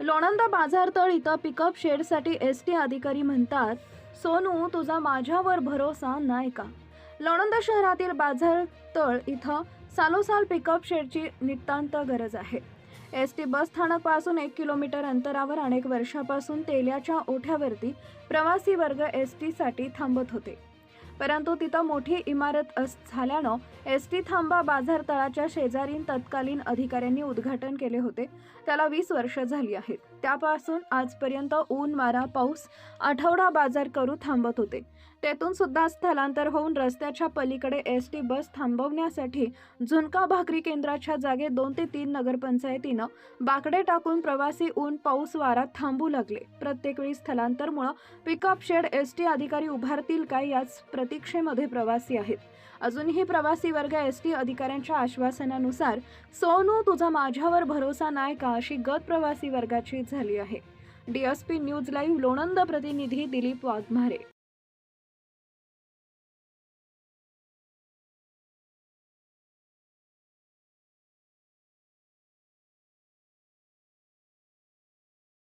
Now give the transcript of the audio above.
लोणंद बाजारतळ इथं pickup शेडसाठी ST अधिकारी म्हणतात, सोनू तुझा माझ्यावर भरोसा नाही का? लोणंद शहरातील बाजारतळ इथं सालोसाल पिकअप शेडची नितांत गरज आहे. एसटी बस स्थानकापासून 1 किलोमीटर अंतरावर अनेक वर्षापासून तेलाच्या ओठ्यावरती प्रवासी वर्ग एसटी साठी थांबत होते. परंतु तिथं मोठी इमारत झाल्यानं एसटी थांबा बाजारतळाच्या शेजारील तत्कालीन अधिकाऱ्यांनी उद्घाटन केले होते. त्याला 20 वर्ष झाली आहेत. त्यापासून आजपर्यंत ऊन वारा पाऊस आठवडा बाजार करू थांबत होते. तेथून सुद्धा स्थलांतर होऊन रस्त्याच्या पलीकडे एसटी बस थांबवण्यासाठी झुणका भाकरी केंद्राच्या जागेत 2 ते 3 नगरपंचायतीनं बाकडे टाकून प्रवासी ऊन पाऊस वारा थांबू लागले. प्रत्येक वेळी स्थलांतरमुळे पिकअप शेड एसटी अधिकारी उभारतील का याच प्रतीक्षेमध्ये प्रवासी आहेत. अजूनही प्रवासी वर्ग एसटी अधिकाऱ्यांच्या आश्वासनानुसार सोनू तुझा माझ्यावर भरोसा नाही का अशी गत प्रवासी वर्गाची झाली आहे. DSP न्यूज लाईव्ह लोणंद प्रतिनिधी दिलीप वाघमारे.